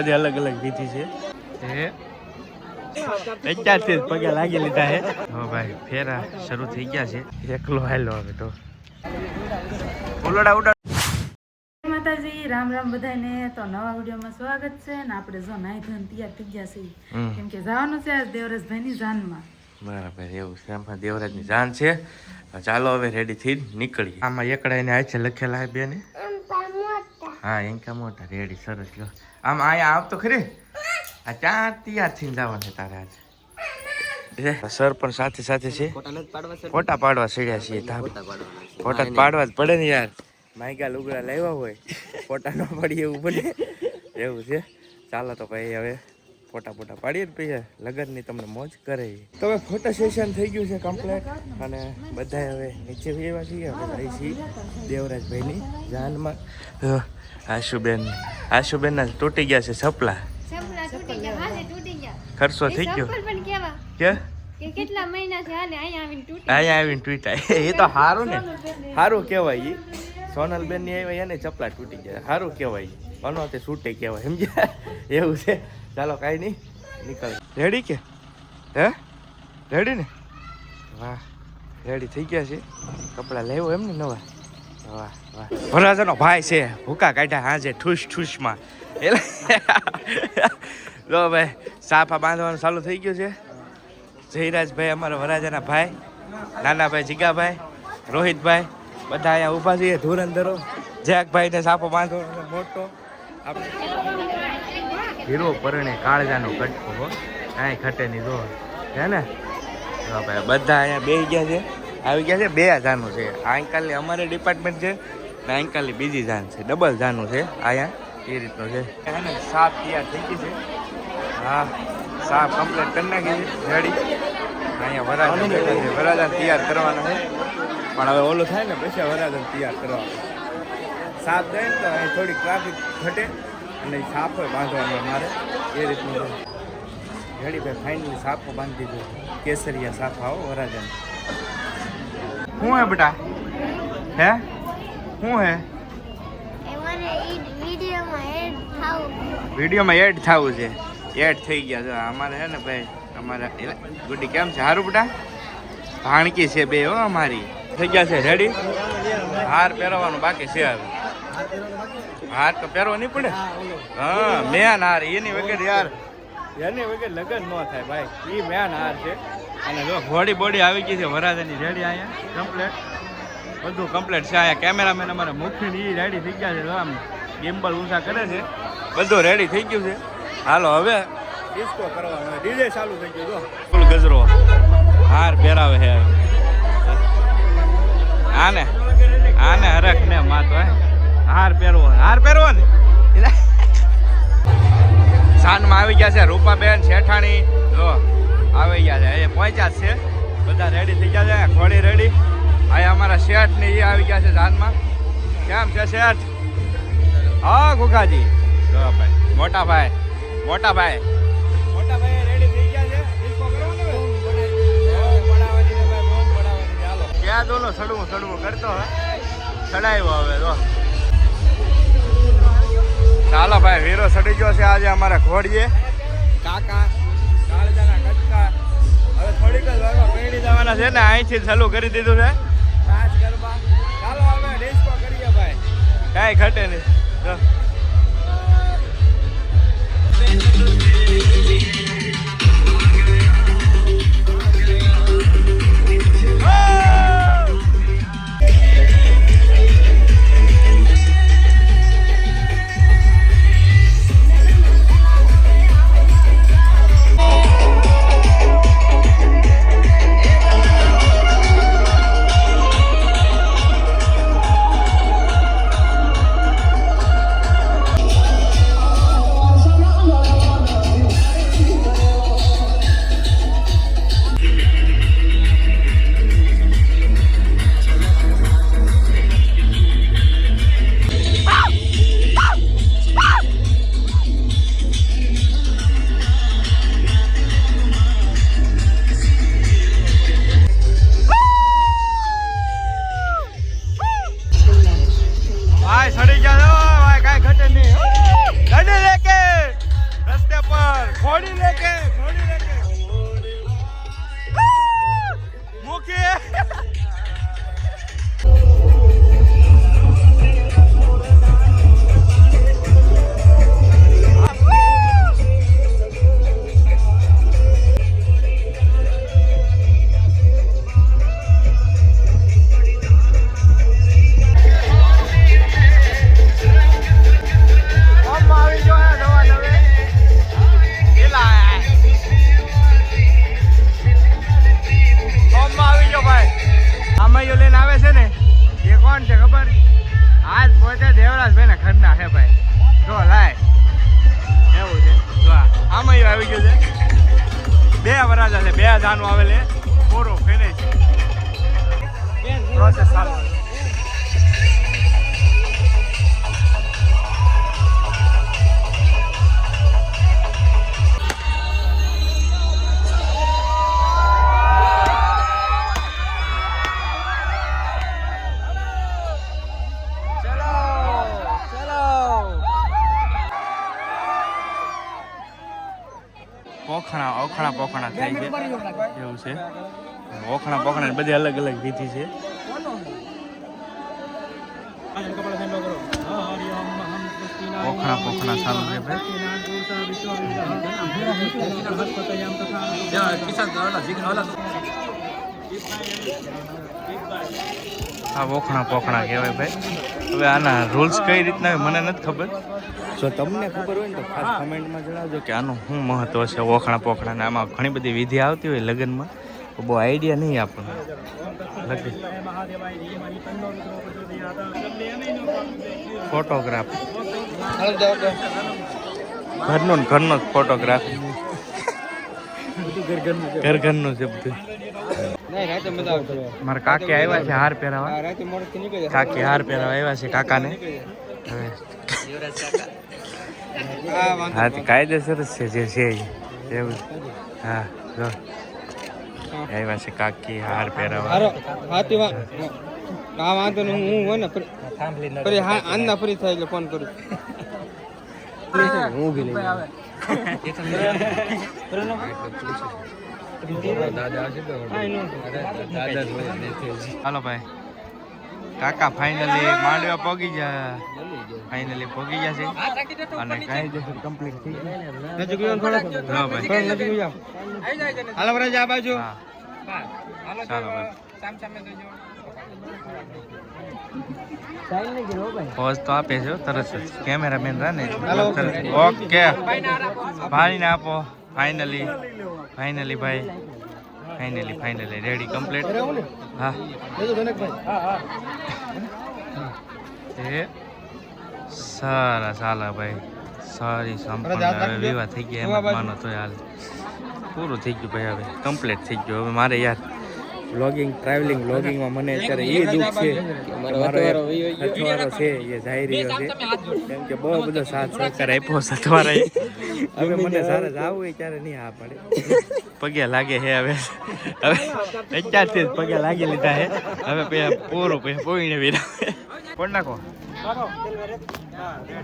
બધી અલગ અલગ વિધિ છે અત્યારથી જ પગે લાગી લીધા હે. હો ભાઈ ફેરા શરૂ થઈ ગયા છે. એકલો હાલો હવે તો ઓલોડા ઉડા. માતાજી રામ રામ બધાને. તો નવા વિડીયોમાં સ્વાગત છે ને આપણે જો નાઈ ધોઈને તૈયાર થઈ ગયા છીએ કેમ કે જવાનું છે આજ દેવરાજભાઈની જાનમાં. બરાબર એવું છે. આમાં દેવરાજની જાન છે. ચાલો હવે રેડી થઈ નીકળીએ. આમાં એકડાઈને આ છે લખેલા હે બેને. હા એંકા મોટા રેડી સરસ લો. આમ અહીંયા આવતો ખરી આ ત્યાં તૈયાર થઈને જવાનું છે તારે આજે. સર પણ સાથે સાથે છે. ફોટા પાડવા સીડ્યા છીએ. ફોટા પાડવા જ પડે ને યાર. માયગા લુગડા લાવ્યા હોય ફોટા ન પાડીએ એવું બને એવું છે. ચાલો તો ભાઈ હવે ફોટા પાડીએ ને પછી લગનની તમને મોજ કરે. તો હવે ફોટો સેશન થઈ ગયું છે કમ્પ્લીટ અને બધા હવે નીચે એવા છીએ. હવે જઈ છીએ દેવરાજભાઈની જાનમાં. આશુબેનના તૂટી ગયા છે ચપલા. ખર્ચો થઈ ગયો કે કેટલા મહિનાથી હાલે અહીંયા આવીને તૂટ્યા. એ તો સારું ને સારું કહેવાય. એ સોનલબેન ની આવ્યા એને ચપલા તૂટી ગયા સારું કહેવાય. બનો તે છૂટે કહેવાય સમજ્યા એવું છે. ચાલો કાંઈ નહીં નીકળ. રેડી કે હે રેડી ને વાહ રેડી થઈ ગયા છે. કપડાં લેવો એમ ને નવા. વાહ વાહ વરરાજાનો ભાઈ છે. ભૂકા કાઢ્યા હાજે ઠૂસમાં એટલે જો ભાઈ સાફા બાંધવાનું ચાલુ થઈ ગયું છે. જયરાજભાઈ અમારા વરરાજાના ભાઈ, નાનાભાઈ જીગાભાઈ, રોહિતભાઈ બધા અહીંયા ઊભા છીએ. ધુરંધરો જેકભાઈને સાફો બાંધવાનો મોટો હીરો પરણે કાળજાનો કટકો હો કાંઈ ખટે નહીં જો હે ને. ભાઈ બધા અહીંયા બેસી ગયા છે. આવી ગયા છે. બે જાનું છે. આ અંકાલની અમારે ડિપાર્ટમેન્ટ છે ને અંકાલની બીજી જાન છે. ડબલ જાનું છે અહીંયા એ રીતનું છે. હે ને સાફ તૈયાર થઈ ગઈ છે. હા સાફ કમ્પ્લીટ કરી નાખી છે રેડી. અહીંયા વરાજા બેઠા છે. વરાજાને તૈયાર કરવાના છે પણ હવે ઓલું થાય ને પછી વરાજાને તૈયાર કરવાનું. સાફ થાય ને તો અહીં થોડી ટ્રાફિક ઘટે અને સાફો બાંધવાનો અમારે એ રીતનું છે. રેડી ભાઈ ફાઇનલી સાફો બાંધી દીધું. કેસરિયા સાફા આવો વરાજાને. શું હે બેટા હે શું હે વિડીયોમાં એડ થવું છે. એડ થઈ ગયા છે અમારે હે ને ભાઈ. અમારે ગુડી કેમ છે સારું બેટા? ભાણકી છે બે હો અમારી. થઈ ગયા છે રેડી. હાર પહેરવાનું બાકી છે હવે. હાર તો પહેરવો નહીં પડે. હા મેન હાર એની વગર યાર એની વગર લગન ન થાય ભાઈ. એ મેન હાર છે. અને જો ઘોડી બોડી આવી ગઈ છે વરાજાની રેડી. અહીંયા કમ્પ્લેટ બધું કમ્પ્લેટ છે. અહીંયા કેમેરામેન અમારા મુખી એ રેડી થઈ ગયા છે. આમ ગિમ્બલ ઊંચા કરે છે. બધું રેડી થઈ ગયું છે. હાલો હવે ડિસ્કો કરવાનો. ડીજે ચાલુ થઈ ગયું. જો ફૂલ ગજરો હાર પહેરાવે છે. આને હરખ ને માતો હે હાર પહેરવો ને. સાનમાં આવી ગયા છે રૂપાબેન શેઠાણી. જો આવી ગયા છે. એ પહોંચ્યા છે બધા રેડી થઈ ગયા છે. ઘોડી રેડી. અહીંયા અમારા શેઠ ને એ આવી ગયા છે જાનમાં. કેમ છે શેઠ? હા ગુગાજી જો ભાઈ મોટા ભાઈ રેડી થઈ ગયા છે. ડિસ્કો કરવાનો હાલો ક્યાં દોનો સડવું કરતો હે ચડાવ્યો હવે જો. ચાલો ભાઈ વીરો સડી ગયો છે આજે અમારા ઘોડીએ. કાકા કાળજાના કટકા હવે થોડીક જ વારમાં પૈણી જવાના છે ને અહીંથી ચાલુ કરી દીધું છે રાજ ગરબા. ચાલો હવે ડિસ્કો કરીએ ભાઈ. કાંઈ ઘટે નહીં. ઘોડી લેકે મુખી પોખણા થાય છે એવું છે પોખણા બધી અલગ અલગ વિધિ છે પોખણા ચાલુ છે આ પોખણા કહેવાય ભાઈ. હવે આના રૂલ્સ કઈ રીતના મને નથી ખબર. જો તમને ખબર હોય ને તો ખાસ કમેન્ટમાં જણાવજો કે આનું શું મહત્વ છે પોખણા ને આમાં ઘણી બધી વિધિ આવતી હોય લગ્નમાં તો બહુ આઈડિયા નહીં આપણને લગી. ફોટોગ્રાફ ઘરનો જ ફોટોગ્રાફ ઘરનું છે બધું. મારા કાકી આવ્યા છે હાર પહેરાવા આવ્યા છે કાકાને. હા કાયદેસર જ છે જે છે એવું. હા જો આવ્યા છે કાકી હાર પહેરાવા. વાંધો હું હોય ને ફરી આંદા ફરી થાય એટલે ફોન કરું. હું બી હાલો ભાઈ કાકા ફાઇનલી માંડવા પહોંચી ગયા છે અને કાયદેસર કમ્પ્લીટ થઈ ગયું. હાલો વરાજ આ બાજુ. ચાલો ભાઈ પોઝ તો આપે છે તરત જ કેમેરામેન રહે ને. ઓકે ભાઈને આપો. Finally ready complete. હા એ સારા સાલા ભાઈ સારી સંપૂર્ણ વિવાહ થઈ ગયા એમ માનો તો હાલ પૂરું થઈ ગયું ભાઈ. હવે કમ્પ્લીટ થઈ ગયું. હવે મારે યાર વ્લોગિંગમાં મને અત્યારે એ દુઃખ છે કે મારો અથવારો છે એ જઈ રહ્યો છે કેમ કે બહુ બધો સાથ સહકાર આપ્યો સથવારે. હવે મને સારા જવું હોય ત્યારે નહીં આ પડે. પગે લાગે છે હવે અત્યારથી જ પગે લાગી લીધા છે. હવે પૂરું પોઈને વિરા કોણ નાખો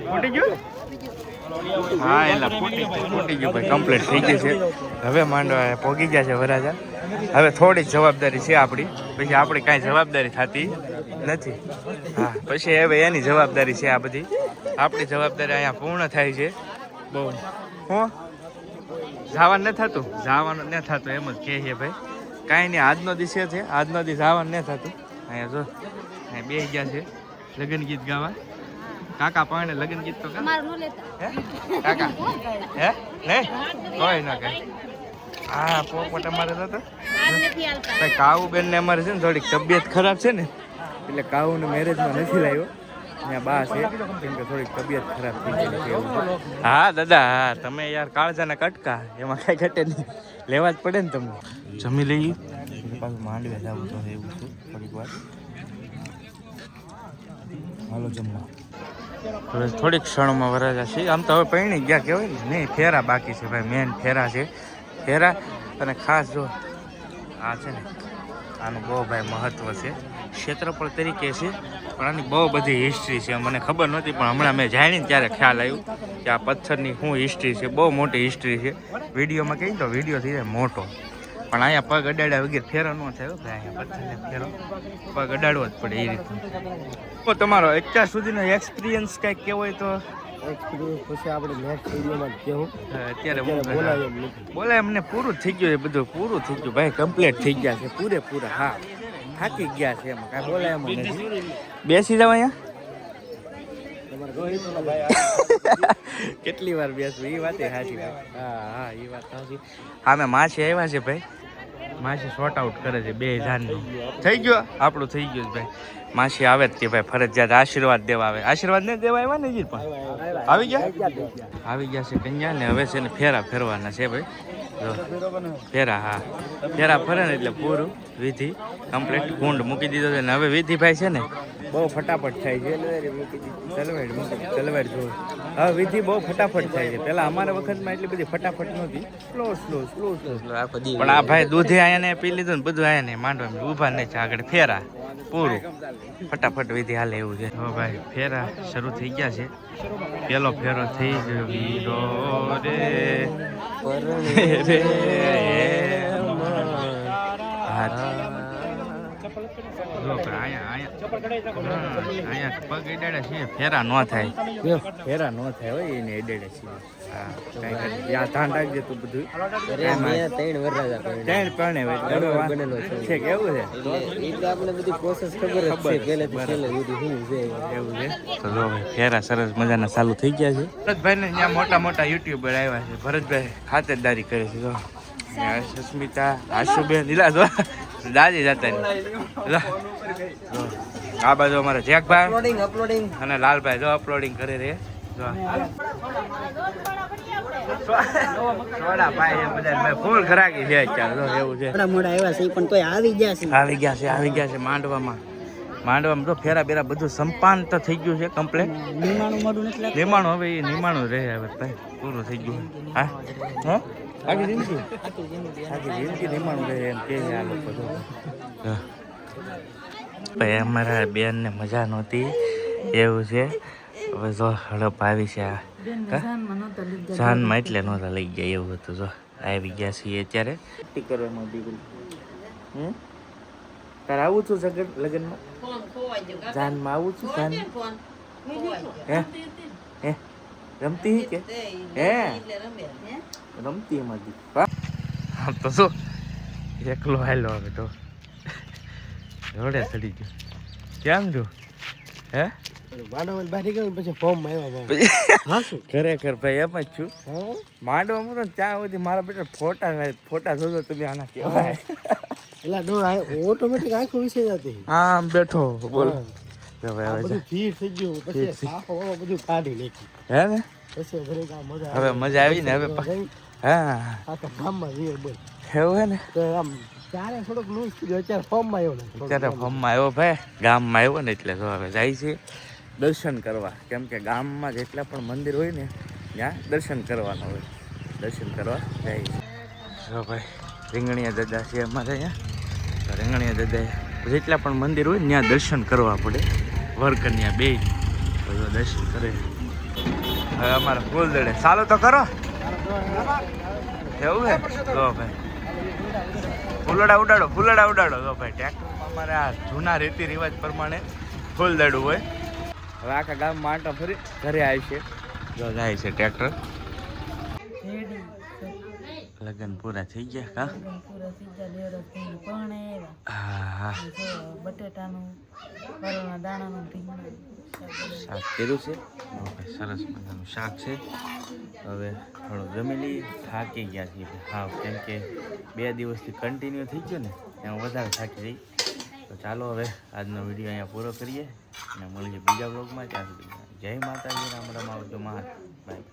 ફૂટી ગયું. હા એટલે ફૂટી ગયું ભાઈ કમ્પ્લીટ થઈ ગયું છે. હવે માંડવા પોગી ગયા છે વરાજા. હવે થોડીક જવાબદારી છે આપણી, પછી આપણી કાંઈ જવાબદારી થતી નથી. હા પછી હવે એની જવાબદારી છે આ બધી. આપણી જવાબદારી અહીંયા પૂર્ણ થાય છે. બહુ હું જવાનું ન થતું એમ જ કહીએ ભાઈ. કાંઈ નહીં આજનો દિવસ છે, આજનો દિવસ જવાનું ન થતું. અહીંયા જો અહીંયા બે ગયા છે લગ્ન ગીત ગાવા. કાકા પાણે લગ્ન ગીત તો કાકા હે નહીં કોઈ ના કઈ. હા પોપટ અમારે તો ભાઈ કાવુબેન ને અમારે છે ને થોડીક તબિયત ખરાબ છે ને એટલે કાવુને મેરેજમાં નથી લાવ્યો. ત્યાં બા છે કેમ કે થોડીક તબિયત ખરાબ થઈ ગઈ છે એવું. હા દાદા હા તમે યાર કાળજાના કટકા એમાં કાંઈ ઘટે નહીં, લેવા જ પડે ને તમને. જમી લઈએ પાછું માંડવે જવું તો એવું છે થોડીક વાર. હાલો જમવા. હવે થોડીક ક્ષણોમાં વરાજા છે. આમ તો હવે પૈણી ગયા કહેવાય ને નહીં, ફેરા બાકી છે ભાઈ. મેન ફેરા છે ફેરા. અને ખાસ જો આ છે ને આનું બહુ ભાઈ મહત્વ છે. ક્ષેત્રફળ તરીકે છે પણ આની બહુ બધી હિસ્ટ્રી છે. મને ખબર નહોતી પણ હમણાં મેં જાણીને ત્યારે ખ્યાલ આવ્યું કે કે આ પથ્થરની શું હિસ્ટ્રી છે. બહુ મોટી હિસ્ટ્રી છે. વિડીયોમાં કહીએ તો વિડીયો થઈ જાય મોટો, પણ અહીંયા પગ અડાડ્યા વગર ફેરો ન થયો. અહીંયા પથ્થરને ફેરો પગ અડાડવો જ પડે એ રીતે. તો તમારો અત્યાર સુધીનો એક્સપિરિયન્સ કંઈક કેવો હોય તો પછી આપણે નેક્સ્ટ વિડીયોમાં કેવું અત્યારે બોલાય અમને પૂરું થઈ ગયું. એ બધું પૂરું થઈ ગયું ભાઈ, કમ્પ્લીટ થઈ ગયા છે પૂરેપૂરા. હા, થાકી ગયા છે એમાં કાંઈ બોલાય એમ નથી. બેસી જાવ અહીંયા. કેટલી વાર બેસવું એ વાત સાચી. હા, એ વાત સાચી. હા, મેં માસી આવ્યા છે ભાઈ. માસી શોર્ટ આઉટ કરે છે 2000નું. થઈ ગયો આપણું, થઈ ગયું ભાઈ. માસી આવે જ કે ભાઈ ફરજિયાત આશીર્વાદ દેવા આવે. આશીર્વાદ ને દેવા આવ્યા ને પણ આવી ગયા છે કન્યા ને. હવે છે ને ફેરા ફેરવાના છે ભાઈ. જો ફેરા, હા ફેરા ફરે ને એટલે પૂરું વિધિ કમ્પ્લીટ. કુંડ મૂકી દીધો છે ને હવે વિધિ ભાઈ છે ને બહુ ફટાફટ થાય છે. ચલવાડ જો હવે વિધિ બહુ ફટાફટ થાય છે. પેલા અમારા વખતમાં એટલી બધી ફટાફટ નહોતી. સ્લો પણ આ ભાઈ દૂધે આયાને પી લીધું ને બધું આયાને માંડવા ઊભા નહીં છે આગળ. ફેરા પૂરું ફટાફટ વિધિ હાલે એવું છે. હવે ભાઈ ફેરા શરૂ થઈ ગયા છે. પેલો ફેરો થઈ ગયો વીરો રે અહીંયા પગ એડાડે છે. ફેરા ન થાય, ફેરા ન થાય હોય એને એડાડે છે. હા, કઈ ધ્યાન રાખજે તું બધું. 3 પરણે બનેલો છે કેવું છે આપણે બધી પ્રોસેસ ખબર જ છે પહેલેથી છેલ્લે સુધી શું છે એવું છે. તો જો ભાઈ ફેરા સરસ મજાના ચાલુ થઈ ગયા છે. ભરતભાઈ ને ત્યાં મોટા મોટા યુટ્યુબર આવ્યા છે. ભરતભાઈ ખાતરદારી કરે છે. જો સસ્મિતા, આશુબેન, લીલા જો દાદી જતા આ બાજુ અમારા જેકભાઈ અને લાલભાઈ જો અપલોડિંગ કરે રે. ફૂલ ખરાકી છે અત્યારે એવું છે. આવી ગયા છે માંડવામાં તો ફેરા બેરા બધું સંપાન તો થઈ ગયું છે કમ્પ્લેટ. નિમાણું હવે એ નિમાણું રહે હવે ભાઈ પૂરું થઈ ગયું. હા આખી જિંદગી નિમાણું રહે એમ કે આ લોકો. ભાઈ અમારા બેનને મજા નહોતી એવું છે. હવે જો હડપ આવી છે આ જાનમાં એટલે નહોતા લઈ ગયા એવું હતું. જો આવી ગયા છીએ અત્યારે. તારે આવું છું લગ્નમાં? જાનમાં આવું છું? જાન હે રમતી કે હે રમતી એમાંથી આમ તો શું એકલો હાલો હવે તો રોડે ચડી ગયો. કેમ જો હે ખરેખર ભાઈ એમ જ છું. માંડવા મૂકો ત્યાં સુધી મારા બેટા ફોટા જોજો તમે આના કેવાય. ઓટોમેટિક આંખો વિશે જતી. આમ બેઠો બોલો હવે મજા આવી ને હવે. હા એવું હે ને અત્યારે ફોર્મમાં આવ્યો ભાઈ. ગામમાં આવ્યો ને એટલે હવે જાય છે દર્શન કરવા. કેમ કે ગામમાં જેટલા પણ મંદિર હોય ને ત્યાં દર્શન કરવાના હોય. દર્શન કરવા જાય છે. જો ભાઈ રીંગણીયા દાદા છે અમારે અહીંયા. રીંગણીયા દાદા જેટલા પણ મંદિર હોય ને ત્યાં દર્શન કરવા પડે. વરકન્યા બે દર્શન કરે. હવે અમારા ફૂલ દડે ચાલો તો કરો એવું હે. જો ભાઈ ફૂલડા ઉડાડો જો ભાઈ. ટ્રેક્ટરમાં અમારે આ જૂના રીતિ રિવાજ પ્રમાણે ફૂલ દડું હોય. હવે આખા ગામમાં આંટા ફરી ઘરે આવી છે. જો જાય છે ટ્રેક્ટર. લગ્ન પૂરા થઈ ગયા હા. બટેટાનું દાણાનું શાક કર્યું છે. સરસ મજાનું શાક છે. હવે થોડું જમી લઈએ. થાકી ગયા છીએ હા, કેમ કે 2 દિવસથી કન્ટિન્યુ થઈ ગયો ને એમાં વધારે થાકી જઈ. તો ચાલો હવે આજનો વિડીયો અહીંયા પૂરો કરીએ અને મળીએ બીજા બ્લોગમાં. ત્યાં સુધી જય માતાજી, રામ રામ, આવજો મહારાજ, બાય.